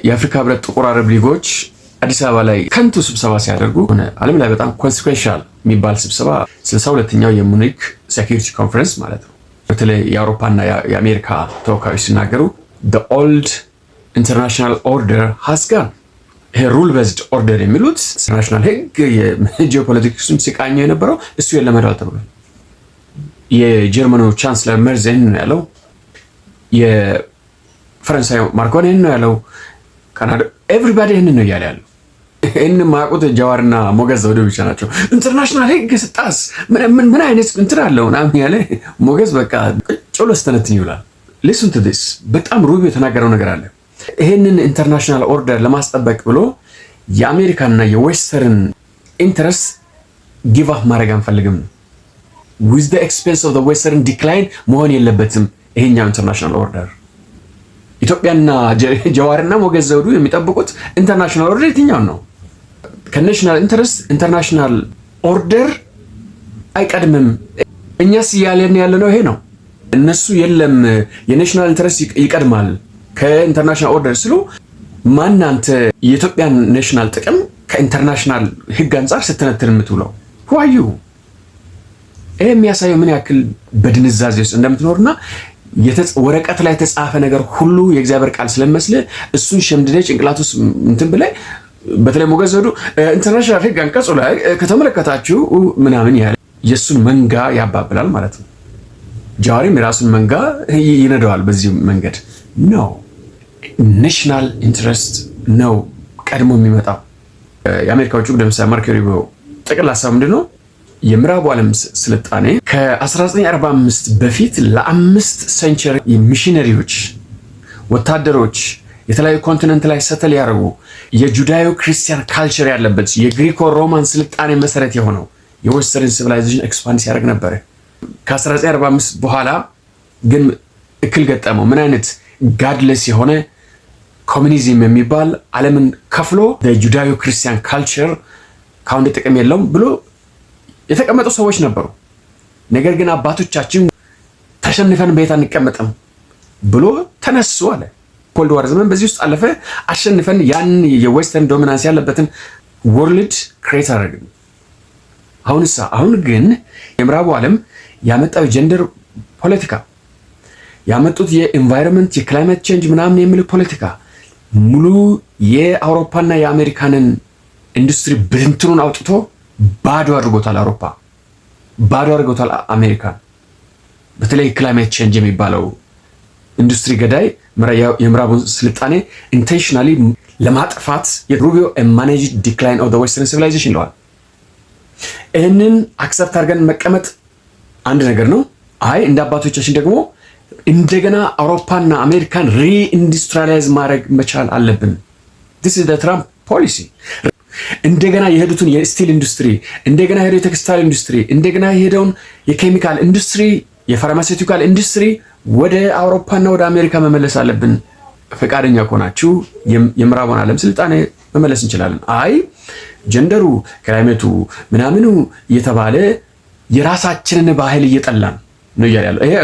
የአፍሪካ ህብረት ጥቁር አረብ ሊጎች አዲስ አበባ ላይ ከንቱ ስብሰባ ሲያደርጉ ሆነ ዓለም ላይ በጣም ኮንሲኩዌንሻል የሚባል ስብሰባ 62ኛው የሙኒክ ሴኩሪቲ ኮንፈረንስ ማለት ነው። በተለይ የአውሮፓና የአሜሪካ ተወካዮች ሲናገሩ the old international order has gone። ይሄ ሩል ቤዝድ ኦርደር የሚሉት ኢንተርናሽናል ህግ የጂኦፖለቲክሱን ሲቃኘው የነበረው እሱ የለመደዋል ተብሏል። የጀርመኑ ቻንስለር መርዝ ይህን ነው ያለው። የፈረንሳዩ ማክሮን ይህን ነው ያለው። ካናዳ ኤቭሪባዲ ይህን ነው እያለ ያለው። ይህን ማያውቁት ጀዋርና ሞገዝ ዘውዴ ብቻ ናቸው። ኢንተርናሽናል ህግ ስጣስ ምን አይነት እንትን አለው ምናምን ያለ ሞገዝ በቃ ጮሎ ስተነትን ይውላል። ሊስን ቱ ዲስ በጣም ሩቢዮ የተናገረው ነገር አለ። ይህንን ኢንተርናሽናል ኦርደር ለማስጠበቅ ብሎ የአሜሪካንና የዌስተርን ኢንተረስት ጊቭ አፕ ማድረግ አንፈልግም። ዊዝ ዘ ኤክስፔንስ ኦፍ ዘ ዌስተርን ዲክላይን መሆን የለበትም ይሄኛው ኢንተርናሽናል ኦርደር። ኢትዮጵያና ጀዋርና ሞገዝ ዘውዱ የሚጠብቁት ኢንተርናሽናል ኦርደር የትኛው ነው? ከናሽናል ኢንተረስት ኢንተርናሽናል ኦርደር አይቀድምም። እኛስ እያለን ያለነው ይሄ ነው። እነሱ የለም የናሽናል ኢንተረስት ይቀድማል ከኢንተርናሽናል ኦርደር ስሉ ማናንተ የኢትዮጵያን ናሽናል ጥቅም ከኢንተርናሽናል ህግ አንፃር ስትነትን የምትውለው ዋዩ። ይሄ የሚያሳየው ምን ያክል በድንዛዜ ውስጥ እንደምትኖርና ወረቀት ላይ የተጻፈ ነገር ሁሉ የእግዚአብሔር ቃል ስለመስል እሱን ሸምድደ ጭንቅላት ውስጥ እንትን ብለ በተለይ ሞገዝ ዘውዱ ኢንተርናሽናል ህግ አንቀጹ ላይ ከተመለከታችሁ ምናምን ያለ የሱን መንጋ ያባብላል ማለት ነው። ጃዋሪም የራሱን መንጋ ይነደዋል በዚህ መንገድ ነው። ናሽናል ኢንተረስት ነው ቀድሞ የሚመጣው። የአሜሪካ ውጭ ጉዳይ ሚኒስትር ማርኮ ሩቢዮ ጥቅል ሀሳብ ምንድነው? የምዕራቡ ዓለም ስልጣኔ ከ1945 በፊት ለ5 ሴንቸሪ ሚሽነሪዎች ወታደሮች የተለያዩ ኮንቲነንት ላይ ሰተል ያደረጉ የጁዳዮ ክርስቲያን ካልቸር ያለበት የግሪኮ ሮማን ስልጣኔ መሰረት የሆነው የዌስተርን ሲቪላይዜሽን ኤክስፓንድ ሲያደርግ ነበር። ከ1945 በኋላ ግን እክል ገጠመው። ምን አይነት ጋድለስ የሆነ ኮሚኒዝም የሚባል ዓለምን ከፍሎ የጁዳዮ ክርስቲያን ካልቸር ካሁን ጥቅም የለውም ብሎ የተቀመጡ ሰዎች ነበሩ። ነገር ግን አባቶቻችን ተሸንፈን ቤት አንቀመጥም ብሎ ተነሱ አለ። ኮልድ ዋር ዘመን በዚህ ውስጥ አለፈ። አሸንፈን ያን የዌስተርን ዶሚናንስ ያለበትን ወርልድ ክሬት አደረግን። አሁን ግን የምዕራቡ ዓለም ያመጣው ጀንደር ፖለቲካ ያመጡት የኢንቫይሮንመንት የክላይሜት ቼንጅ ምናምን የሚል ፖለቲካ ሙሉ የአውሮፓና የአሜሪካንን ኢንዱስትሪ ብትንትኑን አውጥቶ ባዶ አድርጎታል። አውሮፓ ባዶ አድርጎታል። አሜሪካን በተለይ ክላይሜት ቼንጅ የሚባለው ኢንዱስትሪ ገዳይ የምዕራቡን ስልጣኔ ኢንቴንሽናሊ ለማጥፋት የሩቢዮ ማኔጅድ ዲክላይን ኦፍ ዘ ዌስተርን ሲቪላይዜሽን ይለዋል። ይህንን አክሰፕት አድርገን መቀመጥ አንድ ነገር ነው። አይ እንደ አባቶቻችን ደግሞ እንደገና አውሮፓና አሜሪካን ሪኢንዱስትሪያላይዝ ማድረግ መቻል አለብን። ዲስ ኢዝ ዘ ትራምፕ ፖሊሲ። እንደገና የሄዱትን የስቲል ኢንዱስትሪ፣ እንደገና የሄደው የቴክስታይል ኢንዱስትሪ፣ እንደገና የሄደውን የኬሚካል ኢንዱስትሪ፣ የፋርማሲውቲካል ኢንዱስትሪ ወደ አውሮፓና ወደ አሜሪካ መመለስ አለብን። ፈቃደኛ ከሆናችሁ የምዕራቡን ዓለም ስልጣኔ መመለስ እንችላለን። አይ ጀንደሩ ክላይሜቱ ምናምኑ እየተባለ የራሳችንን ባህል እየጠላን ነው እያለ ያለው። ይሄ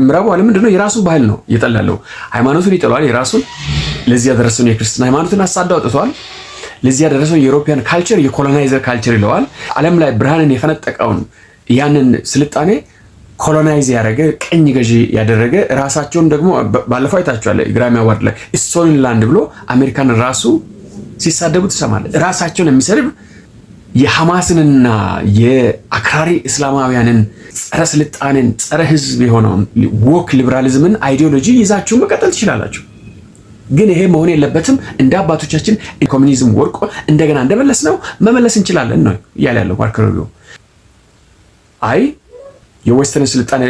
ምዕራቡ ዓለም ምንድነው? የራሱ ባህል ነው እየጠላለው። ሃይማኖቱን ይጠላዋል። የራሱን ለዚህ ያደረሰውን የክርስትና ሃይማኖትን አሳዳው አውጥቷል። ለዚህ ያደረሰውን የዩሮፒያን ካልቸር የኮሎናይዘር ካልቸር ይለዋል። ዓለም ላይ ብርሃንን የፈነጠቀውን ያንን ስልጣኔ ኮሎናይዝ ያደረገ ቀኝ ገዢ ያደረገ ራሳቸውን ደግሞ ባለፈው አይታችኋል። ግራሚ አዋርድ ላይ ስቶሪን ላንድ ብሎ አሜሪካን ራሱ ሲሳደቡ ትሰማለህ። ራሳቸውን የሚሰድብ የሐማስንና የአክራሪ እስላማውያንን ጸረ ስልጣኔን ጸረ ህዝብ የሆነውን ወክ ሊበራሊዝምን አይዲዮሎጂ ይዛችሁ መቀጠል ትችላላችሁ። ግን ይሄ መሆን የለበትም። እንደ አባቶቻችን ኮሚኒዝም ወርቆ እንደገና እንደመለስ ነው መመለስ እንችላለን ነው እያለ ያለው ማርኮ ሩቢዮ። አይ የዌስተርን ስልጣኔ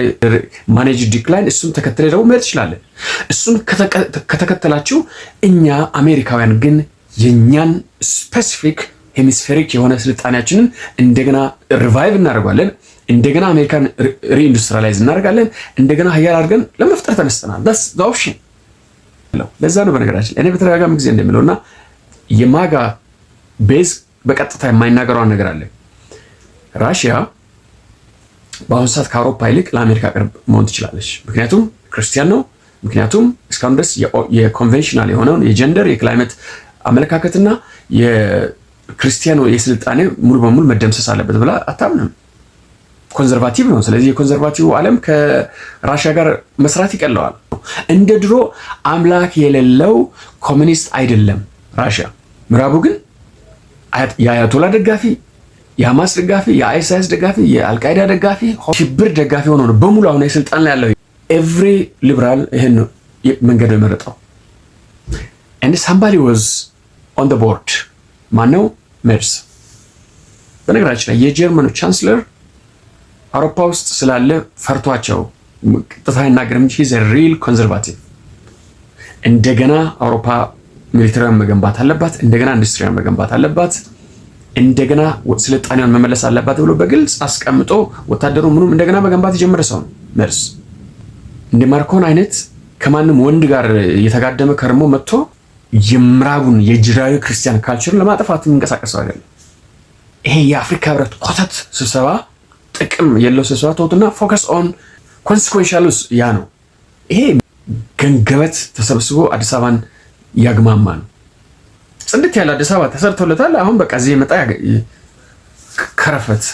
ማኔጅ ዲክላይን እሱን ተከትለ ደግሞ መሄድ ትችላለን። እሱን ከተከተላችሁ እኛ አሜሪካውያን ግን የኛን ስፔሲፊክ ሄሚስፌሪክ የሆነ ስልጣኔያችንን እንደገና ሪቫይቭ እናደርጋለን። እንደገና አሜሪካን ሪኢንዱስትሪያላይዝ እናደርጋለን። እንደገና ሀያል አድርገን ለመፍጠር ተነስተናል። ዳስ ዘ ኦፕሽን። ለዛ ነው በነገራችን እኔ በተደጋጋሚ ጊዜ እንደምለውና የማጋ ቤዝ በቀጥታ የማይናገረው ነገር አለ። ራሽያ በአሁኑ ሰዓት ከአውሮፓ ይልቅ ለአሜሪካ ቅርብ መሆን ትችላለች። ምክንያቱም ክርስቲያን ነው፣ ምክንያቱም እስካሁን ድረስ የኮንቬንሽናል የሆነውን የጀንደር የክላይሜት አመለካከትና የክርስቲያኑ የስልጣኔ ሙሉ በሙሉ መደምሰስ አለበት ብላ አታምንም። ኮንዘርቫቲቭ ነው። ስለዚህ የኮንዘርቫቲቭ ዓለም ከራሽያ ጋር መስራት ይቀለዋል። እንደ ድሮ አምላክ የሌለው ኮሚኒስት አይደለም ራሽያ። ምዕራቡ ግን የአያቶላ ደጋፊ፣ የሐማስ ደጋፊ፣ የአይኤስአይኤስ ደጋፊ፣ የአልቃይዳ ደጋፊ፣ ሽብር ደጋፊ ሆኖ ነው በሙሉ አሁን የስልጣን ላይ ያለው። ኤቭሪ ሊበራል ይህን መንገድ ነው የመረጠው። and somebody was on the board ማነው? ሜርስ። በነገራችን ላይ የጀርመኑ ቻንስለር አውሮፓ ውስጥ ስላለ ፈርቷቸው ቀጥታ አይናገርም እንጂ he's a real conservative። እንደገና አውሮፓ ሚሊተሪያን መገንባት አለባት፣ እንደገና ኢንዱስትሪያን መገንባት አለባት፣ እንደገና ስልጣኔውን መመለስ አለባት ብሎ በግልጽ አስቀምጦ ወታደሩ ምኑም እንደገና መገንባት የጀመረ ሰው ነው ሜርስ። እንደ ማርኮን አይነት ከማንም ወንድ ጋር የተጋደመ ከርሞ መጥቶ የምዕራቡን የጅራዊ ክርስቲያን ካልቸርን ለማጥፋት የሚንቀሳቀሰው አይደለም። ይሄ የአፍሪካ ህብረት ኮተት ስብሰባ ጥቅም የለው ስብሰባ ተውትና ፎከስ ኦን ኮንሲኩዌንሻልስ ያ ነው። ይሄ ገንገበት ተሰብስቦ አዲስ አበባን ያግማማ ነው። ጽድት ያለ አዲስ አበባ ተሰርቶለታል። አሁን በቃ እዚህ መጣ ከረፈት